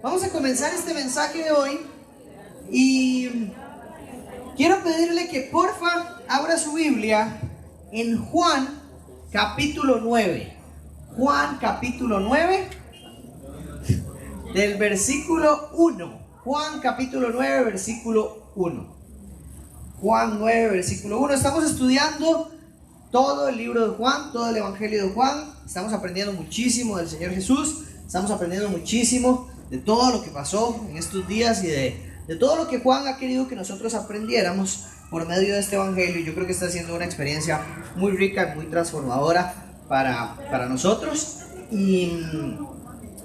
Vamos a comenzar este mensaje de hoy y quiero pedirle que porfa abra su Biblia en Juan capítulo 9. Juan capítulo 9 del versículo 1. Juan capítulo 9 versículo 1. Juan 9 versículo 1. Estamos estudiando todo el libro de Juan, todo el evangelio de Juan. Estamos aprendiendo muchísimo del Señor Jesús. Estamos aprendiendo muchísimo de todo lo que pasó en estos días y de todo lo que Juan ha querido que nosotros aprendiéramos por medio de este evangelio. Y yo creo que está siendo una experiencia muy rica, muy transformadora para nosotros. Y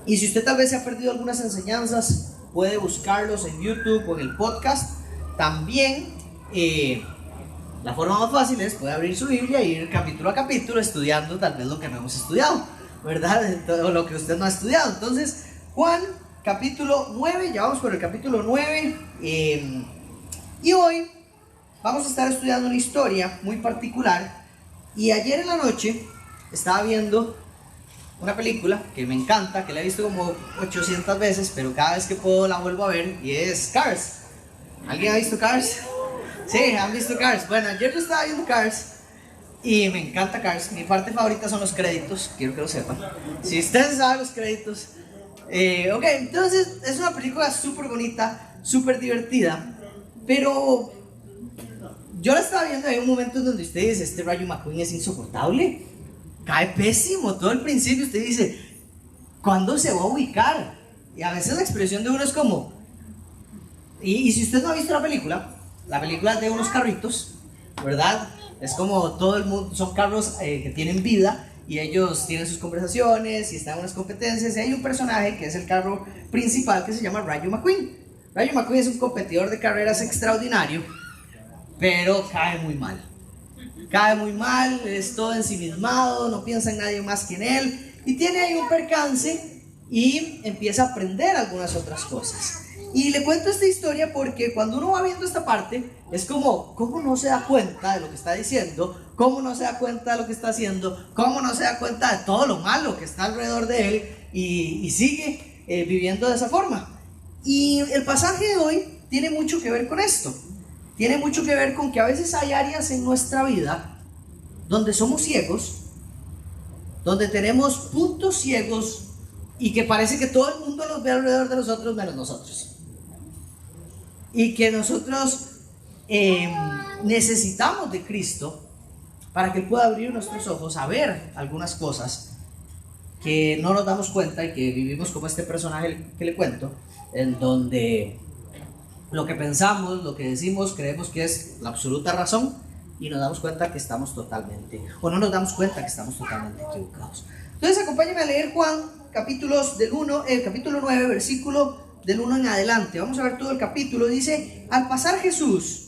si usted tal vez se ha perdido algunas enseñanzas, puede buscarlos en YouTube o en el podcast. También la forma más fácil es puede abrir su Biblia e ir capítulo a capítulo estudiando tal vez lo que no hemos estudiado, ¿verdad? O lo que usted no ha estudiado. Entonces, Juan capítulo 9, ya vamos por el capítulo 9, y hoy vamos a estar estudiando una historia muy particular. Y ayer en la noche estaba viendo una película que me encanta, que la he visto como 800 veces, pero cada vez que puedo la vuelvo a ver, y es Cars. ¿Alguien ha visto Cars? Sí, han visto Cars. Bueno, ayer yo estaba viendo Cars y me encanta Cars. Mi parte favorita son los créditos, quiero que lo sepan. Si ustedes saben los créditos. Ok, entonces es una película súper bonita, súper divertida. Pero yo la estaba viendo, hay un momento en donde usted dice, este Rayo McQueen es insoportable. Cae pésimo, todo el principio usted dice, ¿cuándo se va a ubicar? Y a veces la expresión de uno es como... Y si usted no ha visto la película es de unos carritos, ¿verdad? Es como todo el mundo, son carros que tienen vida y ellos tienen sus conversaciones y están en unas competencias. Y hay un personaje que es el carro principal que se llama Rayo McQueen. Rayo McQueen es un competidor de carreras extraordinario, pero cae muy mal. Cae muy mal, es todo ensimismado, no piensa en nadie más que en él y tiene ahí un percance y empieza a aprender algunas otras cosas. Y le cuento esta historia porque cuando uno va viendo esta parte es como, ¿cómo no se da cuenta de lo que está diciendo? ¿Cómo no se da cuenta de lo que está haciendo? ¿Cómo no se da cuenta de todo lo malo que está alrededor de él? Y sigue viviendo de esa forma. Y el pasaje de hoy tiene mucho que ver con esto. Tiene mucho que ver con que a veces hay áreas en nuestra vida donde somos ciegos, donde tenemos puntos ciegos y que parece que todo el mundo los ve alrededor de nosotros menos nosotros. Y que nosotros necesitamos de Cristo para que Él pueda abrir nuestros ojos a ver algunas cosas que no nos damos cuenta y que vivimos como este personaje que le cuento, en donde lo que pensamos, lo que decimos, creemos que es la absoluta razón y nos damos cuenta que estamos totalmente, o no nos damos cuenta que estamos totalmente equivocados. Entonces acompáñenme a leer Juan capítulo 9, versículo del 1 en adelante. Vamos a ver todo el capítulo. Dice: al pasar Jesús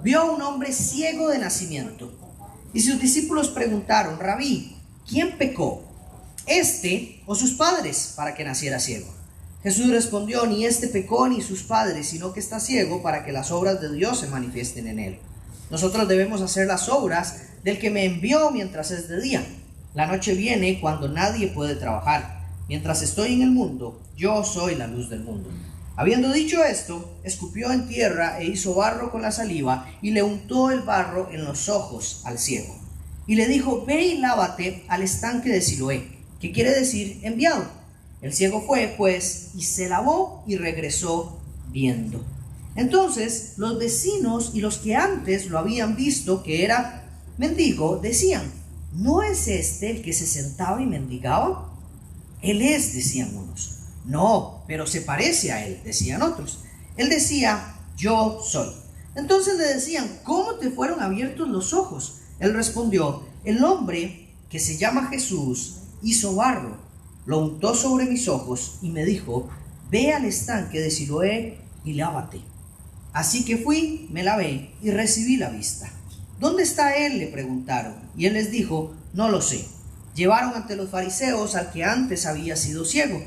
vio a un hombre ciego de nacimiento y sus discípulos preguntaron: Rabí, ¿quién pecó, este o sus padres, para que naciera ciego? Jesús respondió: ni este pecó ni sus padres, sino que está ciego para que las obras de Dios se manifiesten en él. Nosotros debemos hacer las obras del que me envió mientras es de día. La noche viene cuando nadie puede trabajar. Mientras estoy en el mundo, yo soy la luz del mundo. Habiendo dicho esto, escupió en tierra e hizo barro con la saliva y le untó el barro en los ojos al ciego. Y le dijo: ve y lávate al estanque de Siloé, que quiere decir enviado. El ciego fue, pues, y se lavó y regresó viendo. Entonces los vecinos y los que antes lo habían visto que era mendigo decían: ¿no es este el que se sentaba y mendigaba? Él es, decían unos. No, pero se parece a él, decían otros. Él decía: yo soy. Entonces le decían: ¿cómo te fueron abiertos los ojos? Él respondió: el hombre que se llama Jesús hizo barro lo untó sobre mis ojos y me dijo: ve al estanque de Siloé y lávate. Así que fui, me lavé y recibí la vista. ¿Dónde está él?, le preguntaron. Y él les dijo: no lo sé. Llevaron ante los fariseos al que antes había sido ciego.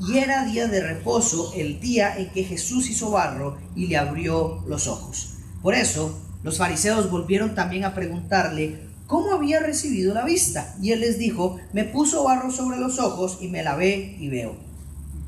Y era día de reposo, el día en que Jesús hizo barro y le abrió los ojos. Por eso los fariseos volvieron también a preguntarle cómo había recibido la vista. Y él les dijo: me puso barro sobre los ojos y me lavé y veo.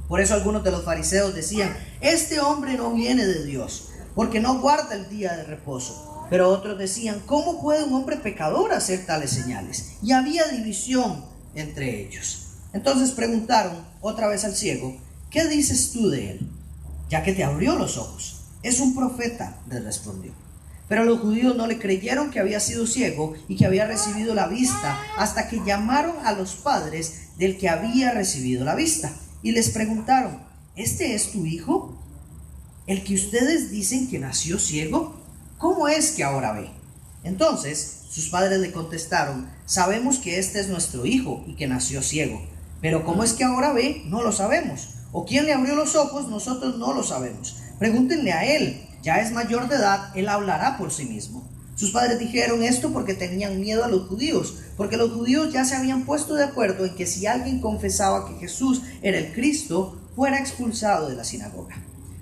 Por eso algunos de los fariseos decían: este hombre no viene de Dios, porque no guarda el día de reposo. Pero otros decían: ¿cómo puede un hombre pecador hacer tales señales? Y había división entre ellos. Entonces preguntaron otra vez al ciego: ¿qué dices tú de él, ya que te abrió los ojos? Es un profeta, les respondió. Pero los judíos no le creyeron que había sido ciego y que había recibido la vista, hasta que llamaron a los padres del que había recibido la vista y les preguntaron: ¿este es tu hijo, el que ustedes dicen que nació ciego? ¿Cómo es que ahora ve? Entonces sus padres le contestaron: sabemos que este es nuestro hijo y que nació ciego, pero cómo es que ahora ve, no lo sabemos. O quién le abrió los ojos, nosotros no lo sabemos. Pregúntenle a él, ya es mayor de edad, él hablará por sí mismo. Sus padres dijeron esto porque tenían miedo a los judíos, porque los judíos ya se habían puesto de acuerdo en que si alguien confesaba que Jesús era el Cristo, fuera expulsado de la sinagoga.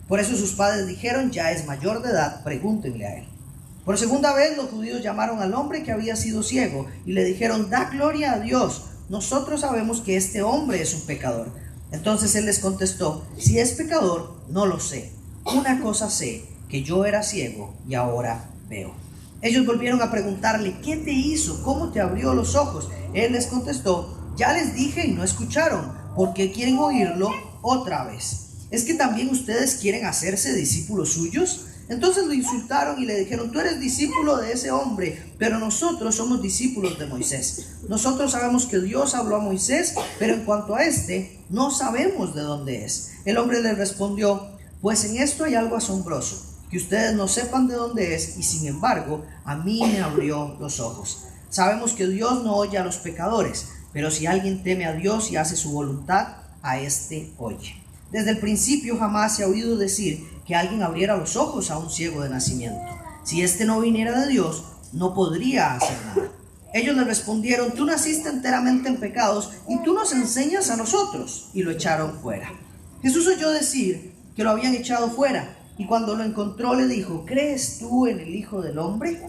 Por eso sus padres dijeron: ya es mayor de edad, pregúntenle a él. Por segunda vez los judíos llamaron al hombre que había sido ciego y le dijeron: da gloria a Dios, nosotros sabemos que este hombre es un pecador. Entonces él les contestó: si es pecador, no lo sé. Una cosa sé, que yo era ciego y ahora veo. Ellos volvieron a preguntarle: ¿qué te hizo? ¿Cómo te abrió los ojos? Él les contestó: ya les dije y no escucharon. ¿Por qué quieren oírlo otra vez? ¿Es que también ustedes quieren hacerse discípulos suyos? Entonces lo insultaron y le dijeron: tú eres discípulo de ese hombre, pero nosotros somos discípulos de Moisés. Nosotros sabemos que Dios habló a Moisés, pero en cuanto a este, no sabemos de dónde es. El hombre le respondió: pues en esto hay algo asombroso, que ustedes no sepan de dónde es, y sin embargo, a mí me abrió los ojos. Sabemos que Dios no oye a los pecadores, pero si alguien teme a Dios y hace su voluntad, a éste oye. Desde el principio jamás se ha oído decir que alguien abriera los ojos a un ciego de nacimiento. Si éste no viniera de Dios, no podría hacer nada. Ellos le respondieron: tú naciste enteramente en pecados y tú nos enseñas a nosotros. Y lo echaron fuera. Jesús oyó decir que lo habían echado fuera, y cuando lo encontró le dijo: ¿crees tú en el Hijo del Hombre?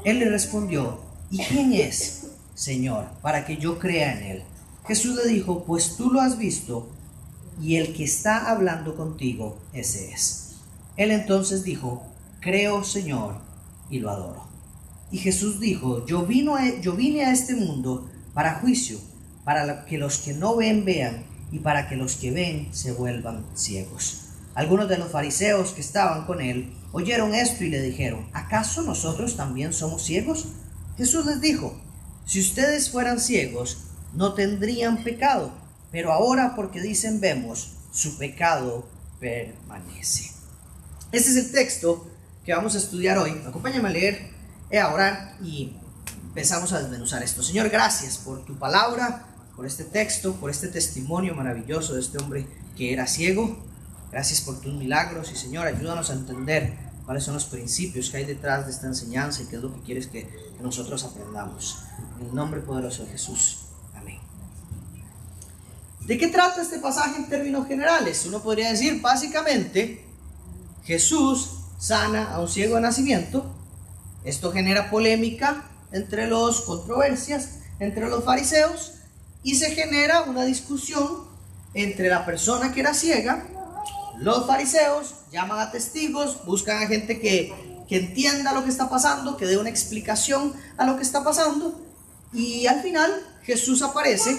Él le respondió: ¿y quién es, Señor, para que yo crea en él? Jesús le dijo: pues tú lo has visto, y el que está hablando contigo, ese es. Él entonces dijo: creo, Señor, y lo adoro. Y Jesús dijo: yo vine a este mundo para juicio, para que los que no ven vean, y para que los que ven se vuelvan ciegos. Algunos de los fariseos que estaban con él oyeron esto y le dijeron: ¿acaso nosotros también somos ciegos? Jesús les dijo: si ustedes fueran ciegos, no tendrían pecado, pero ahora porque dicen vemos, su pecado permanece. Este es el texto que vamos a estudiar hoy. Acompáñame a leer, a orar y empezamos a desmenuzar esto. Señor, gracias por tu palabra, por este texto, por este testimonio maravilloso de este hombre que era ciego. Gracias por tus milagros y, Señor, ayúdanos a entender cuáles son los principios que hay detrás de esta enseñanza y qué es lo que quieres que nosotros aprendamos. En el nombre poderoso de Jesús. Amén. ¿De qué trata este pasaje en términos generales? Uno podría decir, básicamente, Jesús sana a un ciego de nacimiento. Esto genera polémica controversias entre los fariseos, y se genera una discusión entre la persona que era ciega. Los fariseos llaman a testigos, buscan a gente que entienda lo que está pasando, que dé una explicación a lo que está pasando, y al final Jesús aparece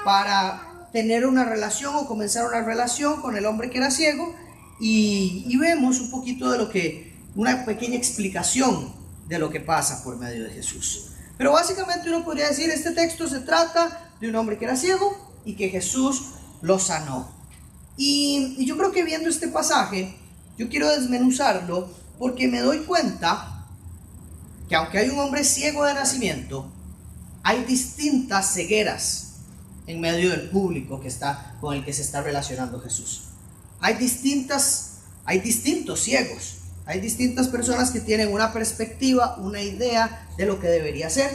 para tener una relación o comenzar una relación con el hombre que era ciego, y vemos un poquito de una pequeña explicación de lo que pasa por medio de Jesús. Pero básicamente uno podría decir, este texto se trata de un hombre que era ciego y que Jesús lo sanó. Y yo creo que viendo este pasaje, yo quiero desmenuzarlo porque me doy cuenta que aunque hay un hombre ciego de nacimiento, hay distintas cegueras en medio del público con el que se está relacionando Jesús. Hay distintos ciegos, hay distintas personas que tienen una perspectiva, una idea de lo que debería ser,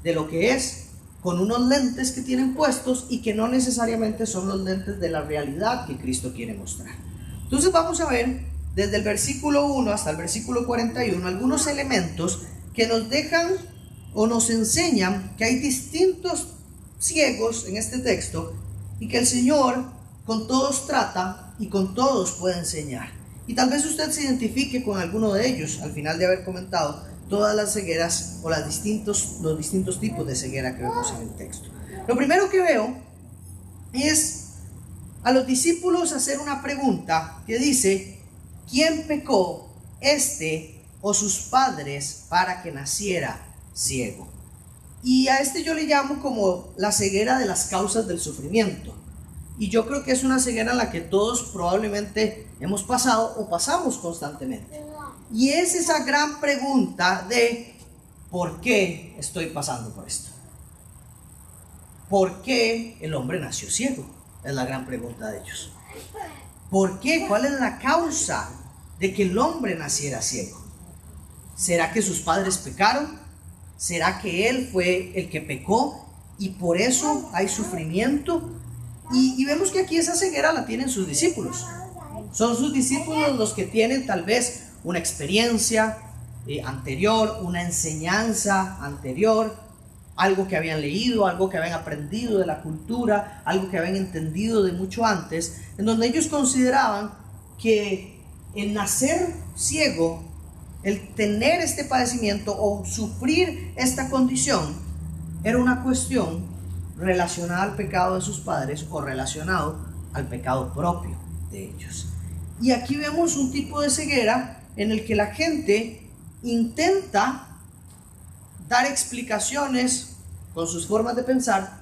de lo que es, con unos lentes que tienen puestos y que no necesariamente son los lentes de la realidad que Cristo quiere mostrar. Entonces vamos a ver desde el versículo 1 hasta el versículo 41 algunos elementos que nos dejan o nos enseñan que hay distintos ciegos en este texto y que el Señor con todos trata y con todos puede enseñar. Y tal vez usted se identifique con alguno de ellos al final de haber comentado todas las cegueras o los distintos tipos de ceguera que vemos en el texto. Lo primero que veo es a los discípulos hacer una pregunta que dice: ¿quién pecó, este o sus padres, para que naciera ciego? Y a este yo le llamo como la ceguera de las causas del sufrimiento. Y yo creo que es una ceguera en la que todos probablemente hemos pasado o pasamos constantemente. Y es esa gran pregunta de ¿por qué estoy pasando por esto? ¿Por qué el hombre nació ciego? Es la gran pregunta de ellos. ¿Por qué? ¿Cuál es la causa de que el hombre naciera ciego? ¿Será que sus padres pecaron? ¿Será que él fue el que pecó y por eso hay sufrimiento? Y vemos que aquí esa ceguera la tienen sus discípulos. Son sus discípulos los que tienen tal vez una experiencia anterior, una enseñanza anterior, algo que habían leído, algo que habían aprendido de la cultura, algo que habían entendido de mucho antes, en donde ellos consideraban que el nacer ciego, el tener este padecimiento o sufrir esta condición, era una cuestión relacionada al pecado de sus padres o relacionado al pecado propio de ellos. Y aquí vemos un tipo de ceguera en el que la gente intenta dar explicaciones con sus formas de pensar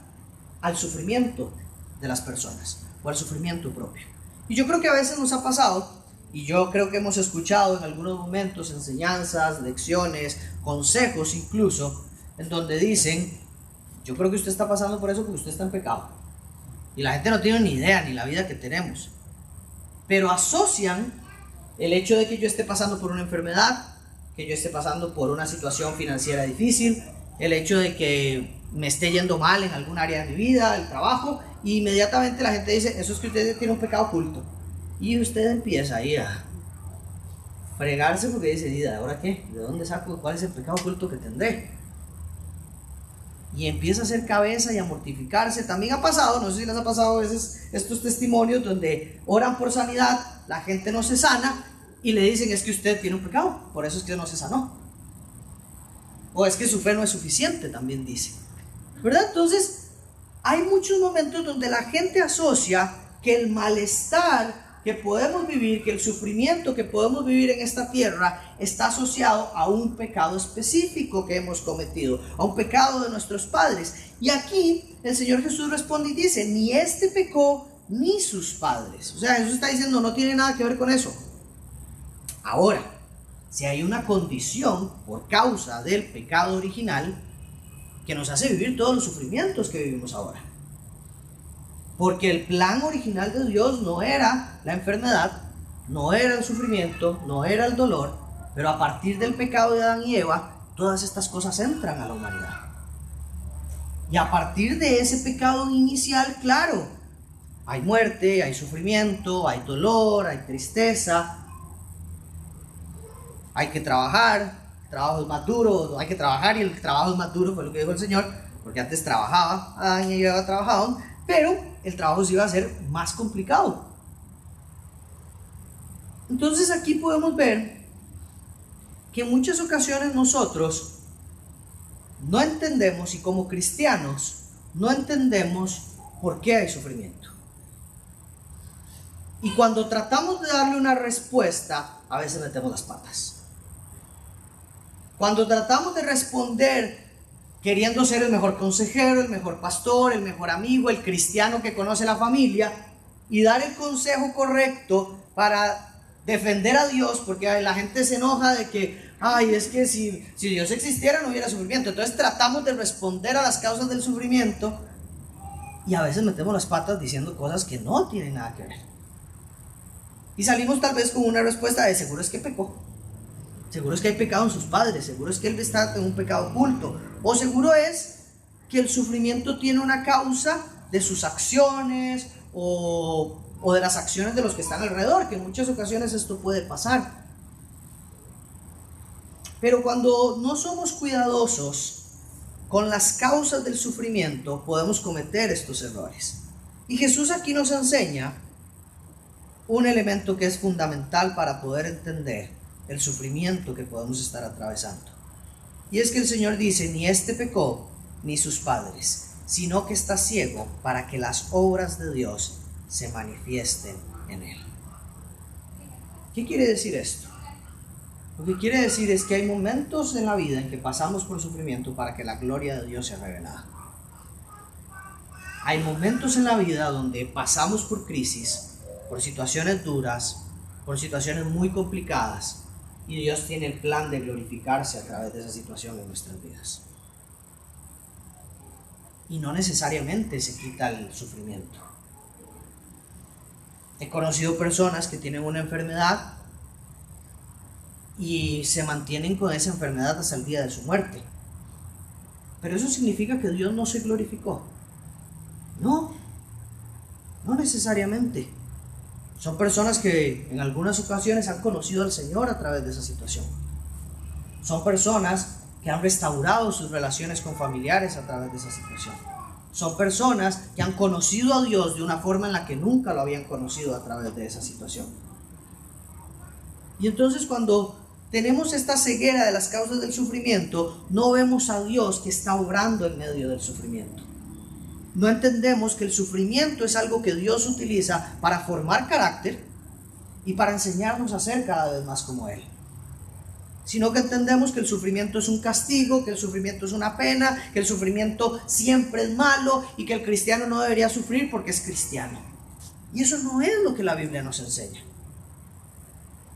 al sufrimiento de las personas o al sufrimiento propio. Y yo creo que a veces nos ha pasado, y yo creo que hemos escuchado en algunos momentos enseñanzas, lecciones, consejos incluso, en donde dicen: yo creo que usted está pasando por eso porque usted está en pecado. Y la gente no tiene ni idea ni la vida que tenemos. Pero asocian el hecho de que yo esté pasando por una enfermedad, que yo esté pasando por una situación financiera difícil, el hecho de que me esté yendo mal en algún área de mi vida, el trabajo, y inmediatamente la gente dice: eso es que usted tiene un pecado oculto. Y usted empieza ahí a fregarse porque dice: ¿y ahora qué? ¿De dónde saco? ¿Cuál es el pecado oculto que tendré? Y empieza a hacer cabeza y a mortificarse. También ha pasado, no sé si les ha pasado a veces estos testimonios donde oran por sanidad, la gente no se sana y le dicen: es que usted tiene un pecado, por eso es que no se sanó. O es que su fe no es suficiente, también dice. ¿Verdad? Entonces, hay muchos momentos donde la gente asocia que el malestar que podemos vivir, que el sufrimiento que podemos vivir en esta tierra está asociado a un pecado específico que hemos cometido, a un pecado de nuestros padres. Y aquí el Señor Jesús responde y dice: ni este pecó ni sus padres. O sea, Jesús está diciendo: no tiene nada que ver con eso. Ahora, si hay una condición por causa del pecado original que nos hace vivir todos los sufrimientos que vivimos ahora. Porque el plan original de Dios no era la enfermedad, no era el sufrimiento, no era el dolor, pero a partir del pecado de Adán y Eva, todas estas cosas entran a la humanidad. Y a partir de ese pecado inicial, claro, hay muerte, hay sufrimiento, hay dolor, hay tristeza, hay que trabajar, el trabajo es más duro, hay que trabajar y el trabajo es más duro, fue lo que dijo el Señor, porque antes trabajaba, Adán y Eva trabajaban, pero el trabajo se iba a hacer más complicado. Entonces aquí podemos ver que en muchas ocasiones nosotros no entendemos, y como cristianos no entendemos por qué hay sufrimiento. Y cuando tratamos de darle una respuesta, a veces metemos las patas. Cuando tratamos de responder queriendo ser el mejor consejero, el mejor pastor, el mejor amigo, el cristiano que conoce la familia, y dar el consejo correcto para defender a Dios, porque la gente se enoja de que, es que si Dios existiera no hubiera sufrimiento. Entonces tratamos de responder a las causas del sufrimiento Y a veces metemos las patas diciendo cosas que no tienen nada que ver. Y salimos tal vez con una respuesta de seguro es que pecó. Seguro es que hay pecado en sus padres. Seguro es que él está en un pecado oculto. O seguro es que el sufrimiento tiene una causa de sus acciones o de las acciones de los que están alrededor, que en muchas ocasiones esto puede pasar. Pero cuando no somos cuidadosos con las causas del sufrimiento, podemos cometer estos errores. Y Jesús aquí nos enseña un elemento que es fundamental para poder entender el sufrimiento que podemos estar atravesando. Y es que el Señor dice, ni este pecó, ni sus padres, sino que está ciego para que las obras de Dios se manifiesten en él. ¿Qué quiere decir esto? Lo que quiere decir es que hay momentos en la vida en que pasamos por sufrimiento para que la gloria de Dios sea revelada. Hay momentos en la vida donde pasamos por crisis, por situaciones duras, por situaciones muy complicadas, y Dios tiene el plan de glorificarse a través de esa situación en nuestras vidas. Y no necesariamente se quita el sufrimiento. He conocido personas que tienen una enfermedad y se mantienen con esa enfermedad hasta el día de su muerte. Pero eso significa que Dios no se glorificó. No necesariamente. Son personas que en algunas ocasiones han conocido al Señor a través de esa situación. Son personas que han restaurado sus relaciones con familiares a través de esa situación. Son personas que han conocido a Dios de una forma en la que nunca lo habían conocido a través de esa situación. Y entonces cuando tenemos esta ceguera de las causas del sufrimiento, no vemos a Dios que está obrando en medio del sufrimiento. No entendemos que el sufrimiento es algo que Dios utiliza para formar carácter y para enseñarnos a ser cada vez más como Él. Sino que entendemos que el sufrimiento es un castigo, que el sufrimiento es una pena, que el sufrimiento siempre es malo y que el cristiano no debería sufrir porque es cristiano. Y eso no es lo que la Biblia nos enseña.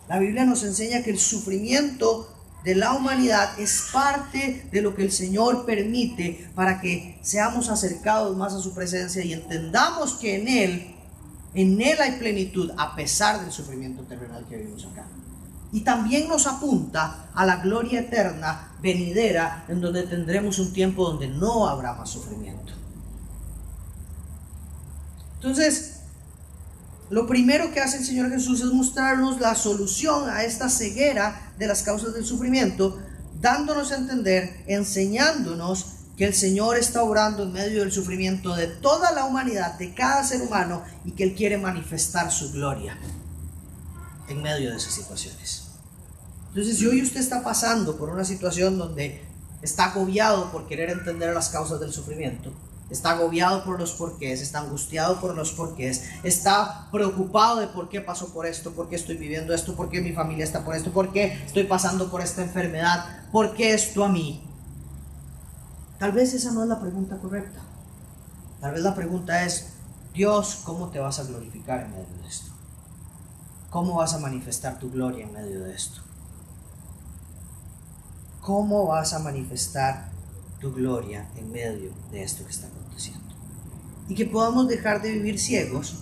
La Biblia nos enseña que el sufrimiento de la humanidad es parte de lo que el Señor permite para que seamos acercados más a su presencia y entendamos que en Él hay plenitud a pesar del sufrimiento terrenal que vivimos acá. Y también nos apunta a la gloria eterna venidera, en donde tendremos un tiempo donde no habrá más sufrimiento. Entonces, lo primero que hace el Señor Jesús es mostrarnos la solución a esta ceguera de las causas del sufrimiento, dándonos a entender, enseñándonos que el Señor está obrando en medio del sufrimiento de toda la humanidad, de cada ser humano, y que Él quiere manifestar su gloria en medio de esas situaciones. Entonces, si hoy usted está pasando por una situación donde está agobiado por querer entender las causas del sufrimiento, está agobiado por los porqués, está angustiado por los porqués, está preocupado de por qué pasó por esto, por qué estoy viviendo esto, por qué mi familia está por esto, por qué estoy pasando por esta enfermedad, por qué esto a mí. Tal vez esa no es la pregunta correcta. Tal vez la pregunta es, Dios, ¿cómo te vas a glorificar en medio de esto? ¿Cómo vas a manifestar tu gloria en medio de esto? ¿Cómo vas a manifestar tu gloria en medio de esto que está aconteciendo? Y que podamos dejar de vivir ciegos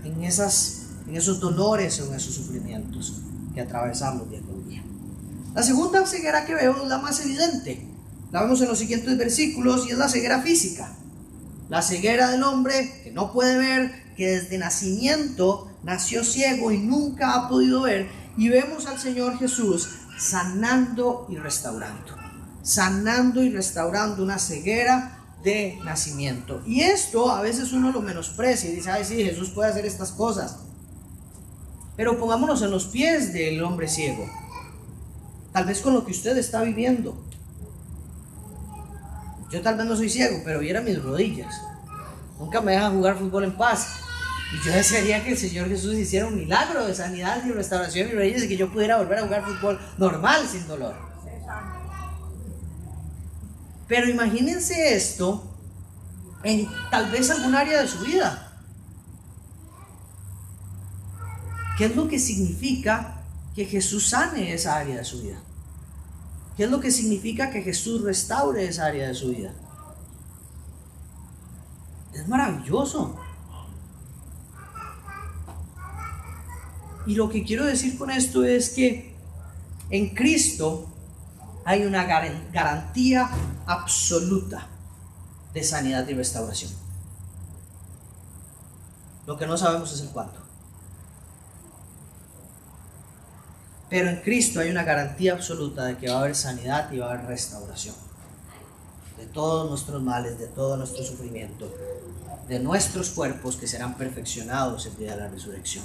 en esos dolores o en esos sufrimientos que atravesamos día con día. La segunda ceguera que veo es la más evidente. La vemos en los siguientes versículos y es la ceguera física. La ceguera del hombre que no puede ver, que desde nacimiento nació ciego y nunca ha podido ver. Y vemos al Señor Jesús sanando y restaurando una ceguera de nacimiento. Y esto a veces uno lo menosprecia y dice, ay, sí, Jesús puede hacer estas cosas. Pero pongámonos en los pies del hombre ciego, tal vez con lo que usted está viviendo. Yo tal vez no soy ciego, pero viera mis rodillas, nunca me dejan jugar fútbol en paz. Y yo desearía que el Señor Jesús hiciera un milagro de sanidad y restauración de mis rodillas y que yo pudiera volver a jugar fútbol normal, sin dolor. Pero imagínense esto en tal vez algún área de su vida. ¿Qué es lo que significa que Jesús sane esa área de su vida? ¿Qué es lo que significa que Jesús restaure esa área de su vida? Es maravilloso. Y lo que quiero decir con esto es que en Cristo hay una garantía absoluta de sanidad y restauración. Lo que no sabemos es el cuánto. Pero en Cristo hay una garantía absoluta de que va a haber sanidad y va a haber restauración de todos nuestros males, de todo nuestro sufrimiento, de nuestros cuerpos que serán perfeccionados el día de la resurrección.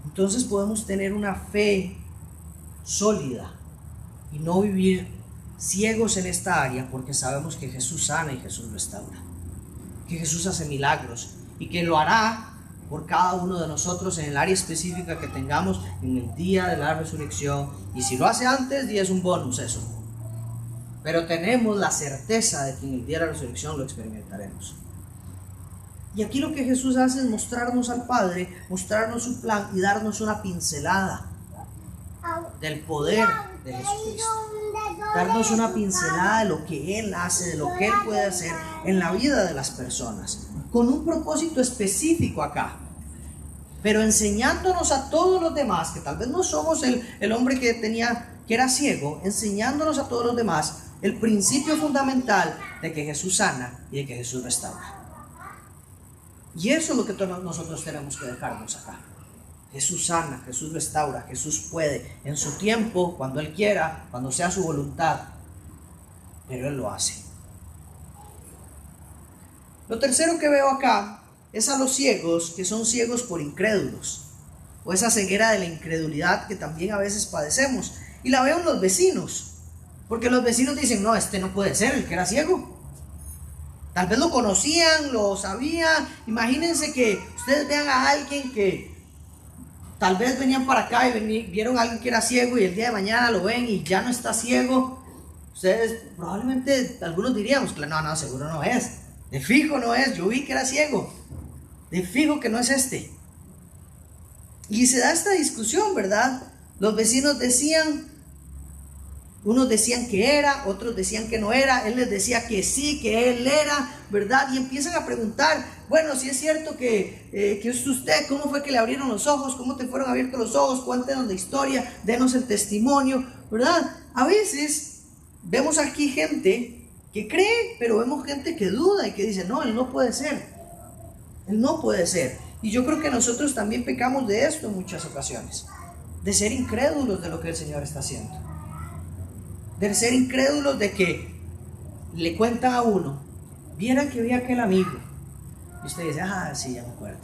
Entonces podemos tener una fe sólida y no vivir ciegos en esta área, porque sabemos que Jesús sana y Jesús restaura, que Jesús hace milagros y que lo hará por cada uno de nosotros en el área específica que tengamos en el día de la resurrección. Y si lo hace antes, ya es un bonus eso, pero tenemos la certeza de que en el día de la resurrección lo experimentaremos. Y aquí lo que Jesús hace es mostrarnos al Padre, mostrarnos su plan y darnos una pincelada del poder de Jesucristo, darnos una pincelada de lo que Él hace, de lo que Él puede hacer en la vida de las personas, con un propósito específico acá, pero enseñándonos a todos los demás, que tal vez no somos el hombre que era ciego, enseñándonos a todos los demás el principio fundamental de que Jesús sana y de que Jesús restaura. Y eso es lo que todos nosotros tenemos que dejarnos acá. Jesús sana, Jesús restaura, Jesús puede, en su tiempo, cuando Él quiera, cuando sea su voluntad, pero Él lo hace. Lo tercero que veo acá es a los ciegos, que son ciegos por incrédulos, o esa ceguera de la incredulidad que también a veces padecemos, y la veo en los vecinos, porque los vecinos dicen, no, este no puede ser el que era ciego. Tal vez lo conocían, lo sabían. Imagínense que ustedes vean a alguien que tal vez venían para acá y vieron a alguien que era ciego y el día de mañana lo ven y ya no está ciego. Ustedes probablemente, algunos diríamos, no, seguro no es. De fijo no es, yo vi que era ciego. De fijo que no es este. Y se da esta discusión, ¿verdad? Los vecinos decían, unos decían que era, otros decían que no era. Él les decía que sí, que él era, ¿verdad? Y empiezan a preguntar, bueno, si es cierto que es usted, ¿cómo fue que le abrieron los ojos? ¿Cómo te fueron abiertos los ojos? Cuéntenos la historia, denos el testimonio, ¿verdad? A veces vemos aquí gente que cree, pero vemos gente que duda y que dice, no, él no puede ser. Él no puede ser. Y yo creo que nosotros también pecamos de esto en muchas ocasiones, de ser incrédulos de lo que el Señor está haciendo. De ser incrédulos de que le cuentan a uno, viera que vi a aquel amigo. Y usted dice, sí, ya me acuerdo.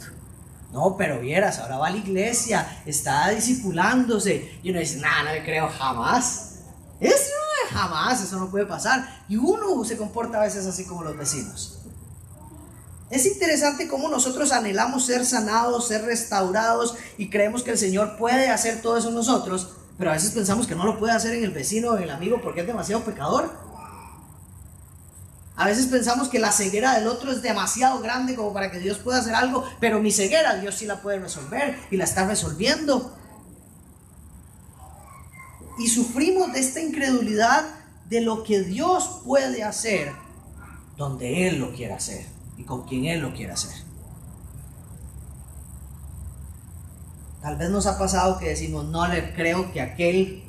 No, pero vieras, ahora va a la iglesia, está discipulándose. Y uno dice, no le creo jamás. Eso no, jamás, eso no puede pasar. Y uno se comporta a veces así como los vecinos. Es interesante cómo nosotros anhelamos ser sanados, ser restaurados y creemos que el Señor puede hacer todo eso en nosotros, pero a veces pensamos que no lo puede hacer en el vecino o en el amigo porque es demasiado pecador. A veces pensamos que la ceguera del otro es demasiado grande como para que Dios pueda hacer algo, pero mi ceguera Dios sí la puede resolver y la está resolviendo. Y sufrimos de esta incredulidad de lo que Dios puede hacer donde Él lo quiere hacer y con quien Él lo quiere hacer. Tal vez nos ha pasado que decimos, no le creo que aquel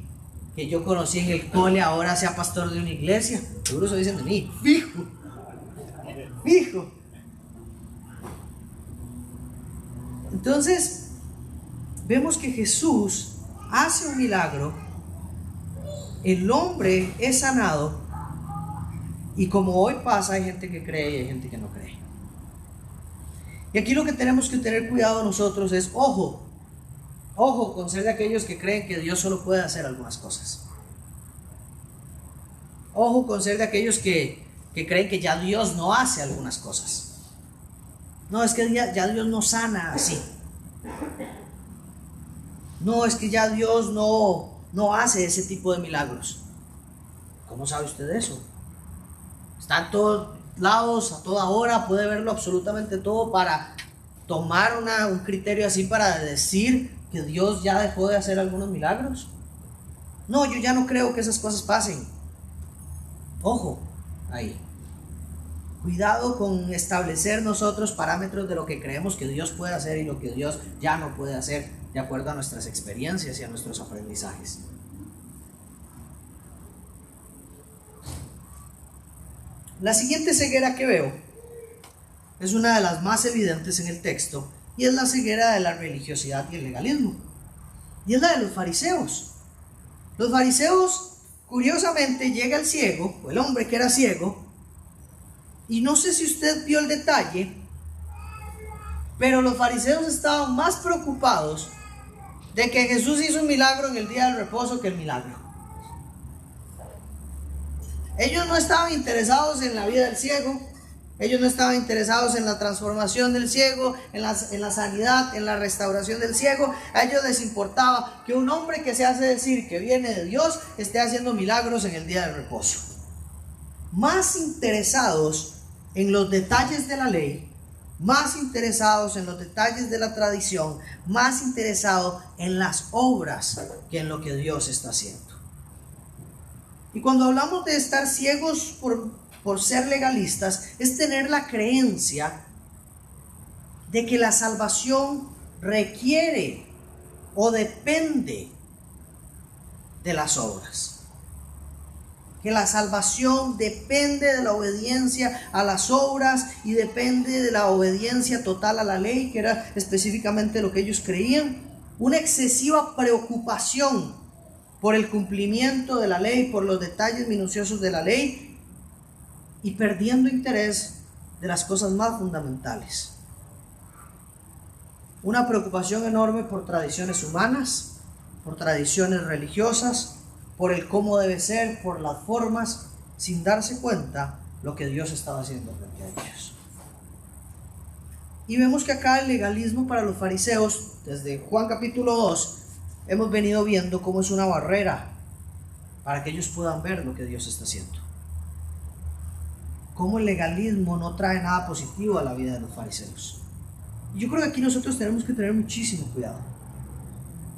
que yo conocí en el cole ahora sea pastor de una iglesia. Seguro se dicen de mí, fijo. Entonces, vemos que Jesús hace un milagro, el hombre es sanado, y como hoy pasa, hay gente que cree y hay gente que no cree. Y aquí lo que tenemos que tener cuidado nosotros es, ojo con ser de aquellos que creen que Dios solo puede hacer algunas cosas. Ojo con ser de aquellos que creen que ya Dios no hace algunas cosas. No, es que ya Dios no sana así. No, es que ya Dios no hace ese tipo de milagros. ¿Cómo sabe usted eso? Está en todos lados, a toda hora, puede verlo absolutamente todo para tomar un criterio así para decir que Dios ya dejó de hacer algunos milagros. No, yo ya no creo que esas cosas pasen. Ojo, ahí. Cuidado con establecer nosotros parámetros de lo que creemos que Dios puede hacer y lo que Dios ya no puede hacer de acuerdo a nuestras experiencias y a nuestros aprendizajes. La siguiente ceguera que veo es una de las más evidentes en el texto y es la ceguera de la religiosidad y el legalismo. Y es la de los fariseos. Los fariseos, curiosamente, llega el ciego, o el hombre que era ciego, y no sé si usted vio el detalle, pero los fariseos estaban más preocupados de que Jesús hizo un milagro en el día del reposo que el milagro. Ellos no estaban interesados en la vida del ciego, ellos no estaban interesados en la transformación del ciego, en la sanidad, en la restauración del ciego. A ellos les importaba que un hombre que se hace decir que viene de Dios esté haciendo milagros en el día del reposo. Más interesados en los detalles de la ley, más interesados en los detalles de la tradición, más interesados en las obras que en lo que Dios está haciendo. Y cuando hablamos de estar ciegos por ser legalistas, es tener la creencia de que la salvación requiere o depende de las obras. Que la salvación depende de la obediencia a las obras y depende de la obediencia total a la ley, que era específicamente lo que ellos creían. Una excesiva preocupación por el cumplimiento de la ley, por los detalles minuciosos de la ley, y perdiendo interés de las cosas más fundamentales. Una preocupación enorme por tradiciones humanas, por tradiciones religiosas, por el cómo debe ser, por las formas, sin darse cuenta lo que Dios estaba haciendo frente a ellos. Y vemos que acá el legalismo para los fariseos, desde Juan capítulo 2, hemos venido viendo cómo es una barrera para que ellos puedan ver lo que Dios está haciendo. Cómo el legalismo no trae nada positivo a la vida de los fariseos. Y yo creo que aquí nosotros tenemos que tener muchísimo cuidado,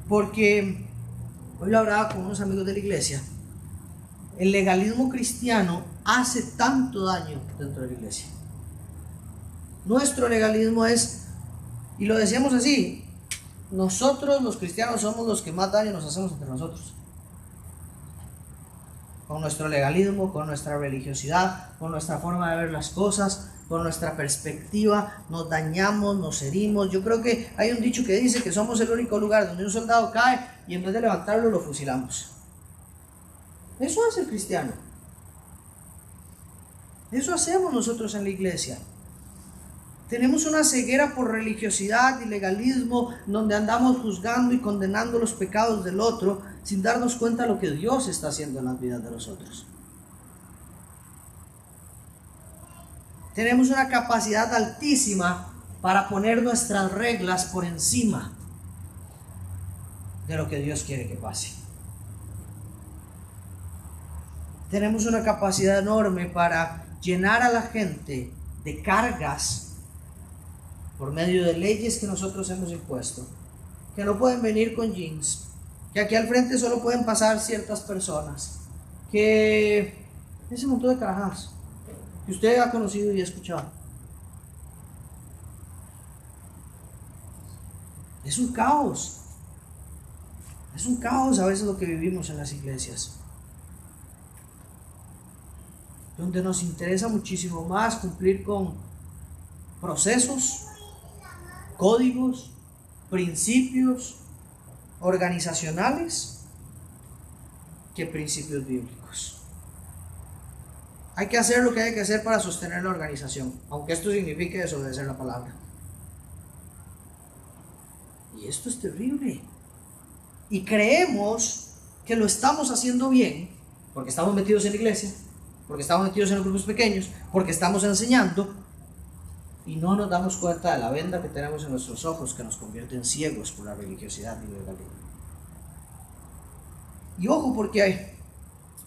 porque hoy lo hablaba con unos amigos de la iglesia. El legalismo cristiano hace tanto daño dentro de la iglesia. Nuestro legalismo es, y lo decíamos así, nosotros los cristianos somos los que más daño nos hacemos entre nosotros. Con nuestro legalismo, con nuestra religiosidad, con nuestra forma de ver las cosas, con nuestra perspectiva, nos dañamos, nos herimos. Yo creo que hay un dicho que dice que somos el único lugar donde un soldado cae y en vez de levantarlo lo fusilamos. Eso hace el cristiano. Eso hacemos nosotros en la iglesia. Tenemos una ceguera por religiosidad y legalismo, donde andamos juzgando y condenando los pecados del otro sin darnos cuenta de lo que Dios está haciendo en las vidas de los otros. Tenemos una capacidad altísima para poner nuestras reglas por encima de lo que Dios quiere que pase. Tenemos una capacidad enorme para llenar a la gente de cargas por medio de leyes que nosotros hemos impuesto, que no pueden venir con jeans, que aquí al frente solo pueden pasar ciertas personas, que ese montón de carajadas que usted ha conocido y ha escuchado. Es un caos a veces lo que vivimos en las iglesias, donde nos interesa muchísimo más cumplir con procesos, códigos, principios organizacionales que principios bíblicos. Hay que hacer lo que hay que hacer para sostener la organización, aunque esto signifique desobedecer la palabra. Y esto es terrible. Y creemos que lo estamos haciendo bien porque estamos metidos en la iglesia, porque estamos metidos en los grupos pequeños, porque estamos enseñando, y no nos damos cuenta de la venda que tenemos en nuestros ojos que nos convierte en ciegos por la religiosidad y el legalismo. Y ojo, porque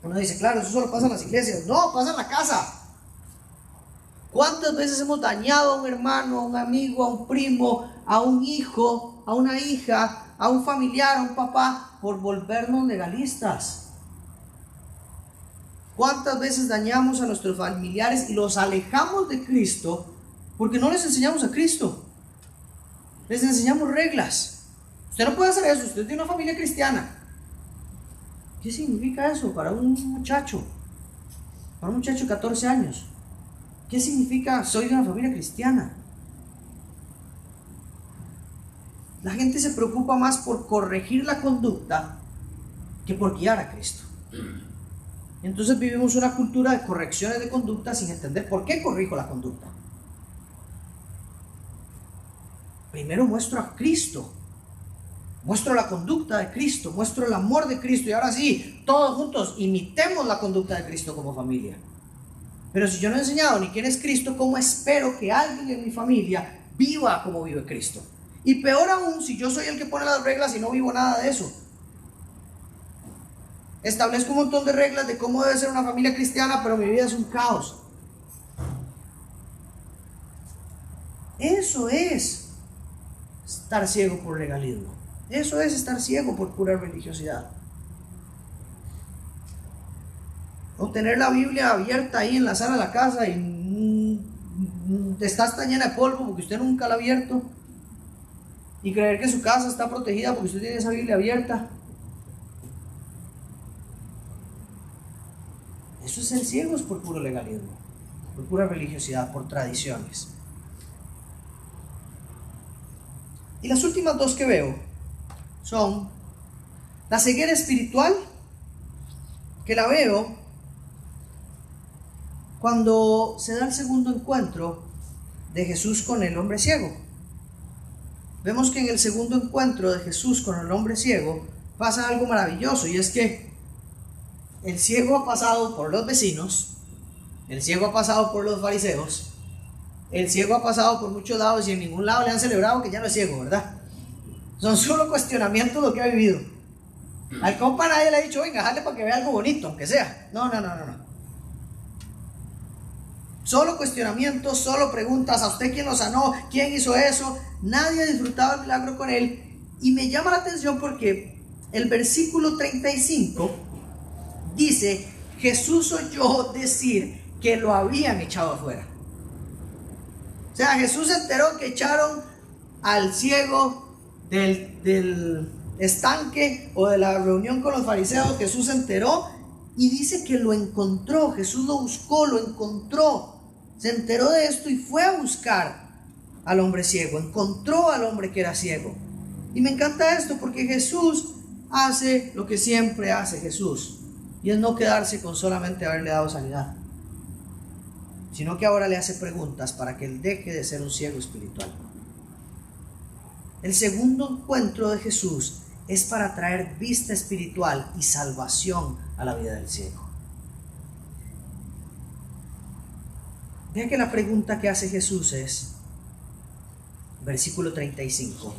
uno dice, claro, eso solo pasa en las iglesias. No, pasa en la casa. ¿Cuántas veces hemos dañado a un hermano, a un amigo, a un primo, a un hijo, a una hija, a un familiar, a un papá, por volvernos legalistas? ¿Cuántas veces dañamos a nuestros familiares y los alejamos de Cristo porque no les enseñamos a Cristo? Les enseñamos reglas. Usted no puede hacer eso, usted tiene una familia cristiana. ¿Qué significa eso para un muchacho? Para un muchacho de 14 años. ¿Qué significa soy de una familia cristiana? La gente se preocupa más por corregir la conducta que por guiar a Cristo. Entonces vivimos una cultura de correcciones de conducta sin entender por qué corrijo la conducta. Primero muestro a Cristo, muestro la conducta de Cristo, muestro el amor de Cristo, y ahora sí, todos juntos imitemos la conducta de Cristo como familia. Pero si yo no he enseñado ni quién es Cristo, ¿cómo espero que alguien en mi familia viva como vive Cristo? Y peor aún, si yo soy el que pone las reglas y no vivo nada de eso. Establezco un montón de reglas de cómo debe ser una familia cristiana, pero mi vida es un caos. Eso es estar ciego por legalismo. Eso es estar ciego por pura religiosidad. O tener la Biblia abierta ahí en la sala de la casa y está hasta llena de polvo porque usted nunca la ha abierto. Y creer que su casa está protegida porque usted tiene esa Biblia abierta. Eso es ser ciegos por puro legalismo, por pura religiosidad, por tradiciones. Y las últimas dos que veo son la ceguera espiritual, que la veo cuando se da el segundo encuentro de Jesús con el hombre ciego. Vemos que en el segundo encuentro de Jesús con el hombre ciego pasa algo maravilloso, y es que el ciego ha pasado por los vecinos, el ciego ha pasado por los fariseos, el ciego ha pasado por muchos lados y en ningún lado le han celebrado que ya no es ciego, ¿verdad? Son solo cuestionamientos lo que ha vivido. Al compa nadie le ha dicho, venga, jale para que vea algo bonito, aunque sea. No. Solo cuestionamientos, solo preguntas. ¿A usted quién lo sanó? ¿Quién hizo eso? Nadie ha disfrutado el milagro con él. Y me llama la atención porque el versículo 35 dice: Jesús oyó decir que lo habían echado afuera. O sea, Jesús se enteró que echaron al ciego del estanque o de la reunión con los fariseos. Jesús se enteró y dice que lo encontró. Jesús lo buscó, lo encontró. Se enteró de esto y fue a buscar al hombre ciego. Encontró al hombre que era ciego. Y me encanta esto porque Jesús hace lo que siempre hace Jesús, y es no quedarse con solamente haberle dado sanidad, sino que ahora le hace preguntas para que él deje de ser un ciego espiritual. El segundo encuentro de Jesús es para traer vista espiritual y salvación a la vida del ciego. Vea que la pregunta que hace Jesús es, versículo 35,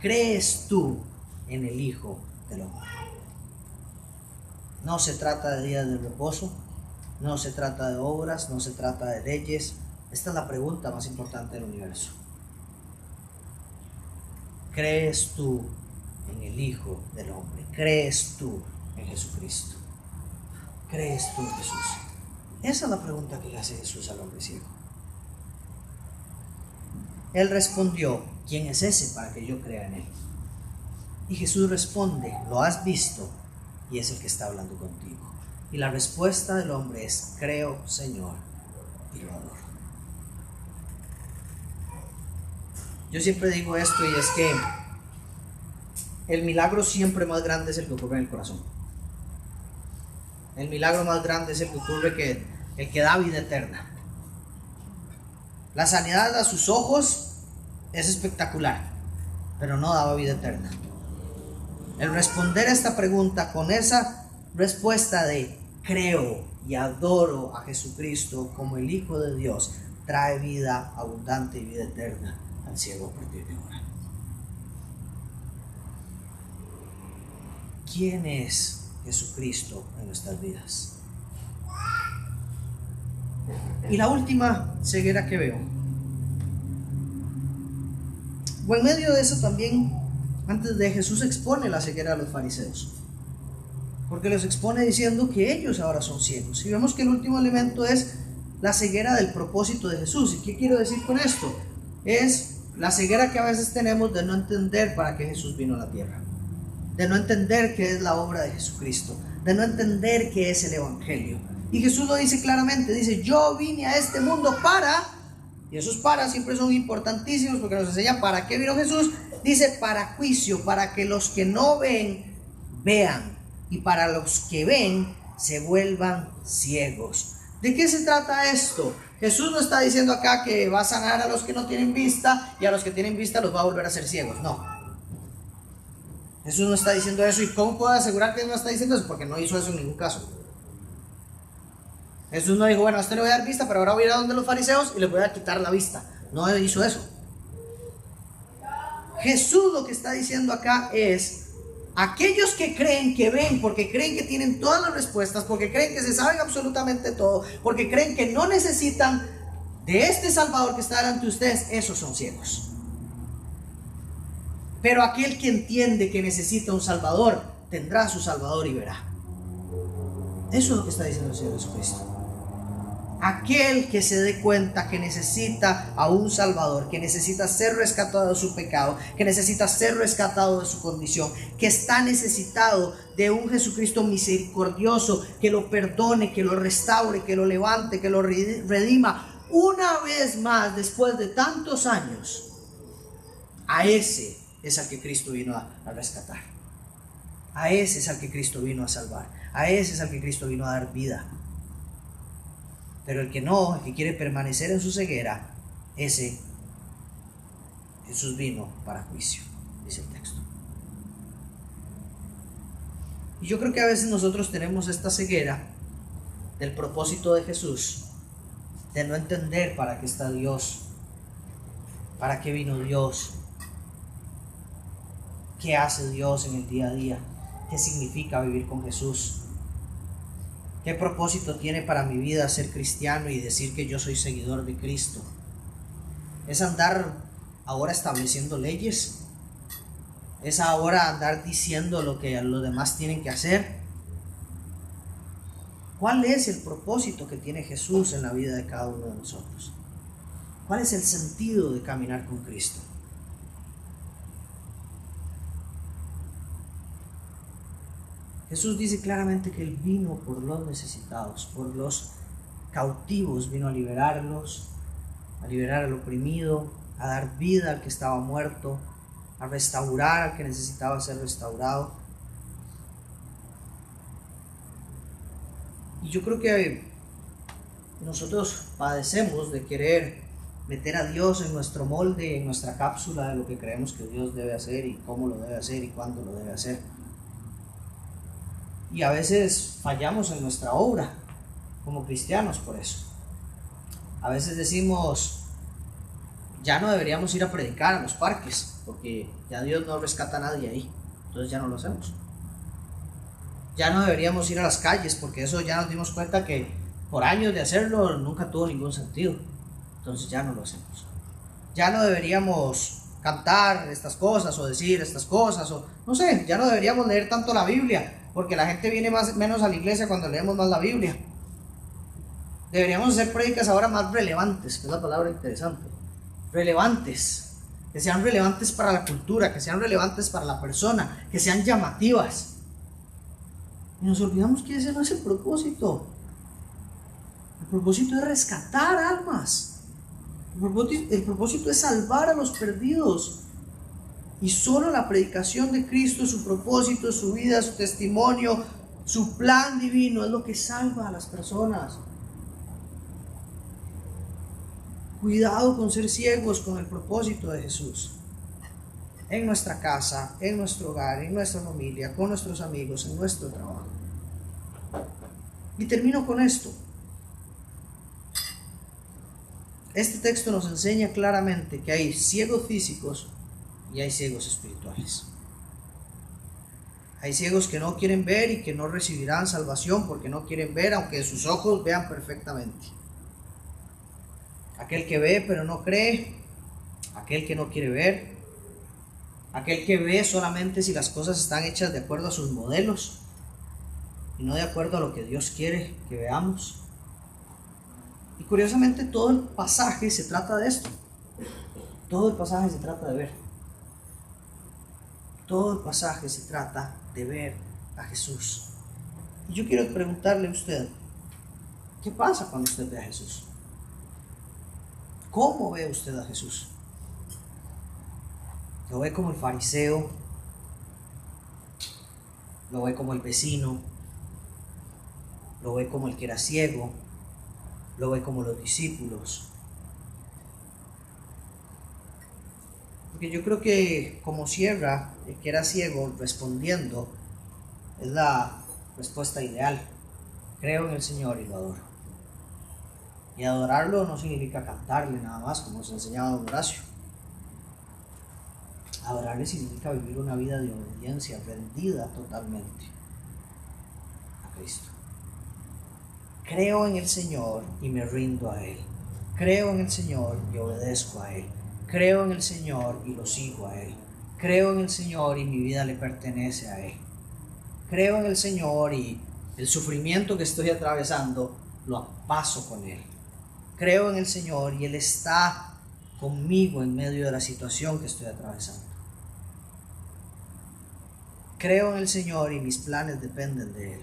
¿crees tú en el Hijo del Hombre? No se trata de días de reposo, no se trata de obras, no se trata de leyes. Esta es la pregunta más importante del universo. ¿Crees tú en el Hijo del Hombre? ¿Crees tú en Jesucristo? ¿Crees tú en Jesús? Esa es la pregunta que le hace Jesús al hombre ciego. Él respondió, ¿quién es ese para que yo crea en él? Y Jesús responde, lo has visto y es el que está hablando contigo. Y la respuesta del hombre es, creo, Señor, y lo adoro. Yo siempre digo esto, y es que el milagro siempre más grande es el que ocurre en el corazón. El milagro más grande es el que ocurre, el que da vida eterna. La sanidad a sus ojos es espectacular, pero no daba vida eterna. El responder a esta pregunta con esa respuesta de creo y adoro a Jesucristo como el Hijo de Dios trae vida abundante y vida eterna al ciego a partir de ahora. ¿Quién es Jesucristo en nuestras vidas? Y la última ceguera que veo, o en medio de eso también, antes de Jesús expone la ceguera a los fariseos. porque los expone diciendo que ellos ahora son ciegos. Y vemos que el último elemento es la ceguera del propósito de Jesús. ¿Y qué quiero decir con esto? Es la ceguera que a veces tenemos de no entender para qué Jesús vino a la tierra, de no entender qué es la obra de Jesucristo, de no entender qué es el Evangelio. Y Jesús lo dice claramente, dice: yo vine a este mundo para, y esos para siempre son importantísimos porque nos enseñan para qué vino Jesús. Dice: para juicio, para que los que no ven, vean, y para los que ven, se vuelvan ciegos. ¿De qué se trata esto? Jesús no está diciendo acá que va a sanar a los que no tienen vista y a los que tienen vista los va a volver a hacer ciegos. No. Jesús no está diciendo eso. ¿Y cómo puedo asegurar que no está diciendo eso? Porque no hizo eso en ningún caso. Jesús no dijo: bueno, a usted le voy a dar vista, pero ahora voy a ir a donde los fariseos y les voy a quitar la vista. No hizo eso. Jesús lo que está diciendo acá es: aquellos que creen que ven, porque creen que tienen todas las respuestas, porque creen que se saben absolutamente todo, porque creen que no necesitan de este Salvador que está delante de ustedes, esos son ciegos. Pero aquel que entiende que necesita un Salvador, tendrá a su Salvador y verá. Eso es lo que está diciendo el Señor Jesucristo. Aquel que se dé cuenta que necesita a un Salvador, que necesita ser rescatado de su pecado, que necesita ser rescatado de su condición, que está necesitado de un Jesucristo misericordioso, que lo perdone, que lo restaure, que lo levante, que lo redima una vez más después de tantos años. A ese es al que Cristo vino a rescatar. A ese es al que Cristo vino a salvar. A ese es al que Cristo vino a dar vida. Pero el que no, el que quiere permanecer en su ceguera, ese Jesús vino para juicio, dice el texto. Y yo creo que a veces nosotros tenemos esta ceguera del propósito de Jesús, de no entender para qué está Dios, para qué vino Dios, qué hace Dios en el día a día, qué significa vivir con Jesús. ¿Qué propósito tiene para mi vida ser cristiano y decir que yo soy seguidor de Cristo? ¿Es andar ahora estableciendo leyes? ¿Es ahora andar diciendo lo que los demás tienen que hacer? ¿Cuál es el propósito que tiene Jesús en la vida de cada uno de nosotros? ¿Cuál es el sentido de caminar con Cristo? Jesús dice claramente que Él vino por los necesitados, por los cautivos, vino a liberarlos, a liberar al oprimido, a dar vida al que estaba muerto, a restaurar al que necesitaba ser restaurado. Y yo creo que nosotros padecemos de querer meter a Dios en nuestro molde, en nuestra cápsula de lo que creemos que Dios debe hacer y cómo lo debe hacer y cuándo lo debe hacer. Y a veces fallamos en nuestra obra como cristianos por eso. A veces decimos: ya no deberíamos ir a predicar a los parques, porque ya Dios no rescata a nadie ahí, entonces ya no lo hacemos. Ya no deberíamos ir a las calles, porque eso ya nos dimos cuenta que por años de hacerlo nunca tuvo ningún sentido, entonces ya no lo hacemos. Ya no deberíamos cantar estas cosas o decir estas cosas, o no sé, ya no deberíamos leer tanto la Biblia, porque la gente viene menos a la iglesia cuando leemos más la Biblia. Deberíamos hacer prédicas ahora más relevantes, que es la palabra interesante. Relevantes, que sean relevantes para la cultura, que sean relevantes para la persona, que sean llamativas. Y nos olvidamos que ese no es el propósito. El propósito es rescatar almas. El propósito es salvar a los perdidos. Y solo la predicación de Cristo, su propósito, su vida, su testimonio, su plan divino es lo que salva a las personas. Cuidado con ser ciegos con el propósito de Jesús. En nuestra casa, en nuestro hogar, en nuestra familia, con nuestros amigos, en nuestro trabajo. Y termino con esto. Este texto nos enseña claramente que hay ciegos físicos y hay ciegos espirituales. Hay ciegos que no quieren ver y que no recibirán salvación porque no quieren ver, aunque sus ojos vean perfectamente. Aquel que ve pero no cree, aquel que no quiere ver, aquel que ve solamente si las cosas están hechas de acuerdo a sus modelos, y no de acuerdo a lo que Dios quiere que veamos. Y curiosamente todo el pasaje se trata de esto. Todo el pasaje se trata de ver. Todo el pasaje se trata de ver a Jesús. Y yo quiero preguntarle a usted, ¿qué pasa cuando usted ve a Jesús? ¿Cómo ve usted a Jesús? ¿Lo ve como el fariseo? ¿Lo ve como el vecino? ¿Lo ve como el que era ciego? ¿Lo ve como los discípulos? Porque yo creo que como cierra el que era ciego respondiendo es la respuesta ideal. Creo en el Señor y lo adoro. Y adorarlo no significa cantarle nada más, como nos enseñaba don Horacio. Adorarle significa vivir una vida de obediencia, rendida totalmente a Cristo. Creo en el Señor y me rindo a Él. Creo en el Señor y obedezco a Él. Creo en el Señor y lo sigo a Él. Creo en el Señor y mi vida le pertenece a Él. Creo en el Señor y el sufrimiento que estoy atravesando lo paso con Él. Creo en el Señor y Él está conmigo en medio de la situación que estoy atravesando. Creo en el Señor y mis planes dependen de Él.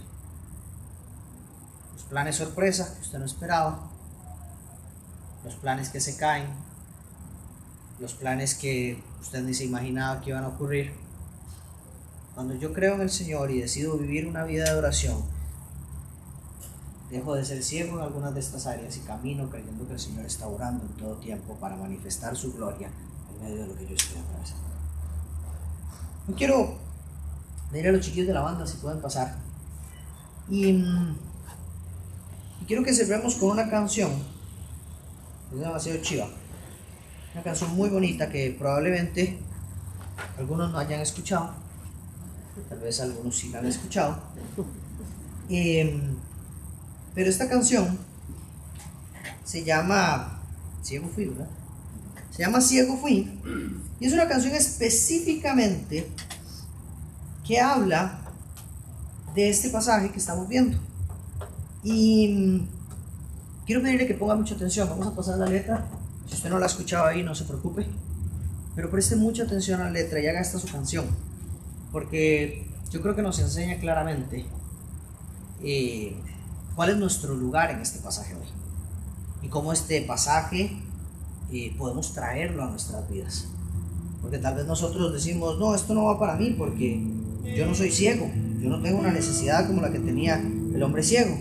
Los planes sorpresa que usted no esperaba, los planes que se caen, los planes que usted ni se imaginaba que iban a ocurrir. Cuando yo creo en el Señor y decido vivir una vida de oración, dejo de ser ciego en algunas de estas áreas y camino creyendo que el Señor está orando en todo tiempo para manifestar su gloria en medio de lo que yo estoy atravesando. Yo quiero pedir a los chiquillos de la banda si pueden pasar. Y quiero que cerremos con una canción. Es demasiado chiva. Una canción muy bonita que probablemente algunos no hayan escuchado. Tal vez algunos sí la han escuchado. Pero esta canción se llama Ciego Fui, ¿verdad? Se llama Ciego Fui. Y es una canción específicamente que habla de este pasaje que estamos viendo. Y quiero pedirle que ponga mucha atención. Vamos a pasar la letra. Si usted no la ha escuchado ahí, no se preocupe. Pero preste mucha atención a la letra y haga esta su canción. Porque yo creo que nos enseña claramente cuál es nuestro lugar en este pasaje hoy. Y cómo este pasaje podemos traerlo a nuestras vidas. Porque tal vez nosotros decimos, no, esto no va para mí porque yo no soy ciego. Yo no tengo una necesidad como la que tenía el hombre ciego.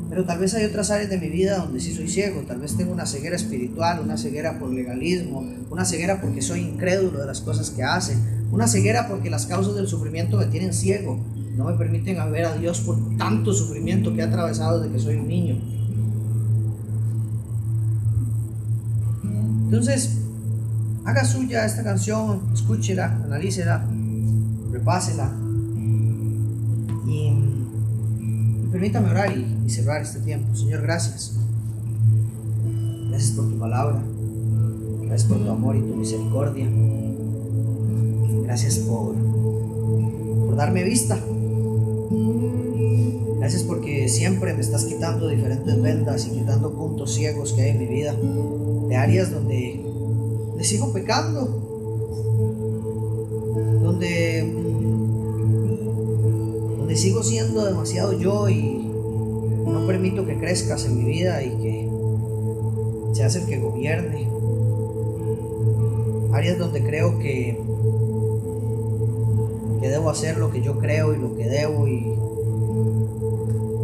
Pero tal vez hay otras áreas de mi vida donde sí soy ciego. Tal vez tengo una ceguera espiritual, una ceguera por legalismo, una ceguera porque soy incrédulo de las cosas que hace, una ceguera porque las causas del sufrimiento me tienen ciego, no me permiten ver a Dios por tanto sufrimiento que he atravesado desde que soy un niño. Entonces, haga suya esta canción, escúchela, analícela, repásela y permítame orar y cerrar este tiempo. Señor, gracias. Gracias por tu palabra. Gracias por tu amor y tu misericordia. Gracias por darme vista. Gracias porque siempre me estás quitando diferentes vendas y quitando puntos ciegos que hay en mi vida, de áreas donde sigo pecando, donde sigo siendo demasiado yo y no permito que crezcas en mi vida y que seas el que gobierne. Áreas donde creo que debo hacer lo que yo creo y lo que debo y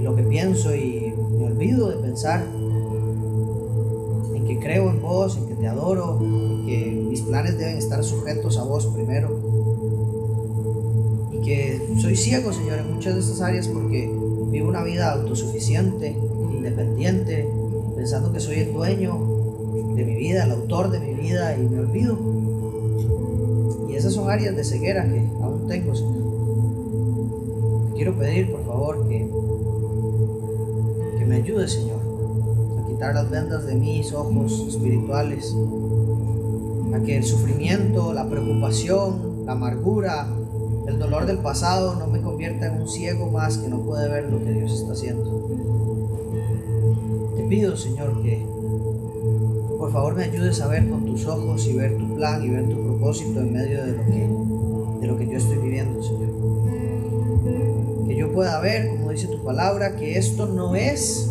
lo que pienso, y me olvido de pensar en que creo en vos, en que te adoro, en que mis planes deben estar sujetos a vos primero, y que soy ciego, Señor, en muchas de estas áreas porque vivo una vida autosuficiente, independiente, pensando que soy el dueño de mi vida, el autor de mi vida, y me olvido. Y esas son áreas de ceguera que aún tengo, Señor. Te quiero pedir, por favor, que me ayudes, Señor, a quitar las vendas de mis ojos espirituales, a que el sufrimiento, la preocupación, la amargura, el dolor del pasado no me convierta en un ciego más que no puede ver lo que Dios está haciendo. Te pido, Señor, que por favor me ayudes a ver con tus ojos y ver tu plan y ver tu propósito en medio de lo que yo estoy viviendo, Señor. Que yo pueda ver, como dice tu palabra, que esto no es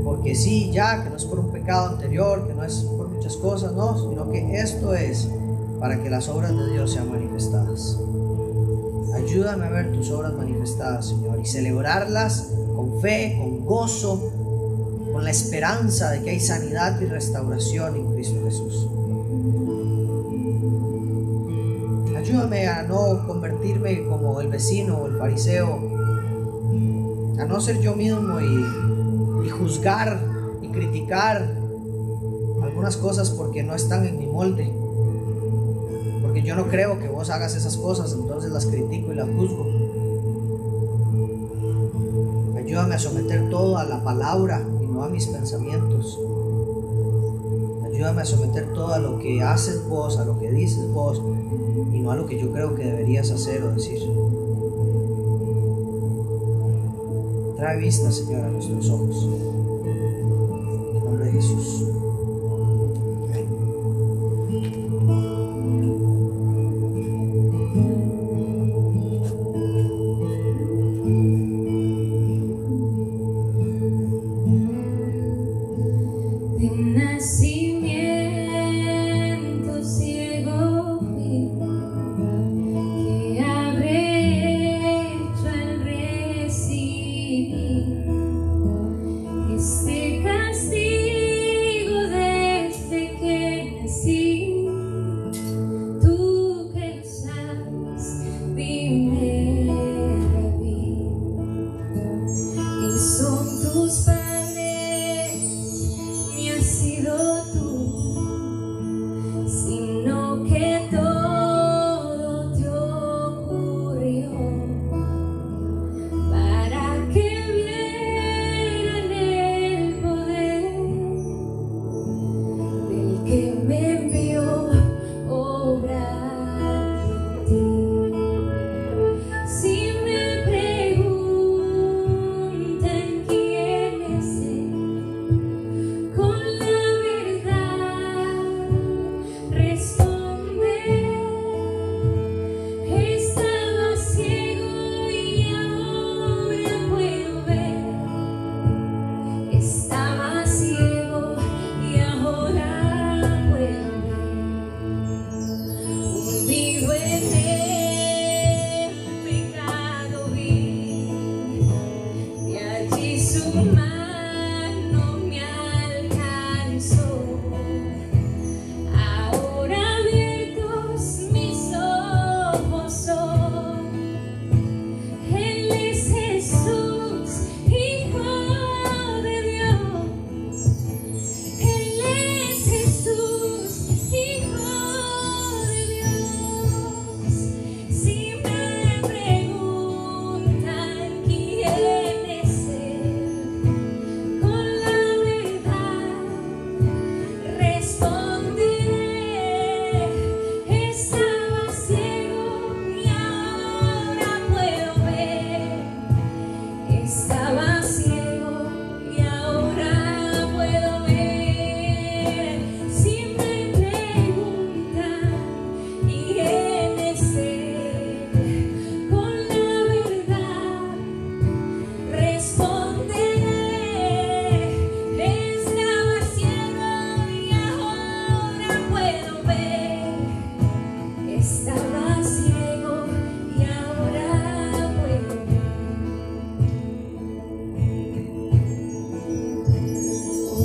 porque sí, ya, que no es por un pecado anterior, que no es por muchas cosas, no, sino que esto es para que las obras de Dios sean manifestadas. Ayúdame a ver tus obras manifestadas, Señor, y celebrarlas con fe, con gozo, con la esperanza de que hay sanidad y restauración en Cristo Jesús. Ayúdame a no convertirme como el vecino o el fariseo, a no ser yo mismo y juzgar y criticar algunas cosas porque no están en mi molde, porque yo no creo que vos hagas esas cosas, entonces las critico y las juzgo. Ayúdame a someter todo a la palabra y no a mis pensamientos. Ayúdame a someter todo a lo que haces vos, a lo que dices vos, y no a lo que yo creo que deberías hacer o decir. Trae vista, Señor, a nuestros ojos. En nombre de Jesús.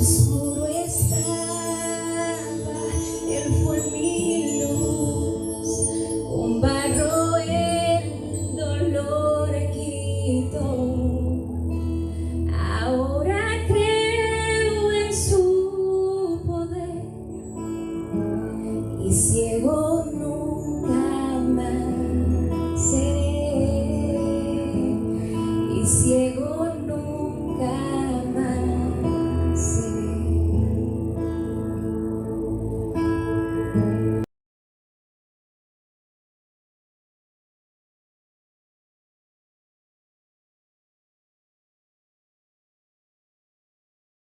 Os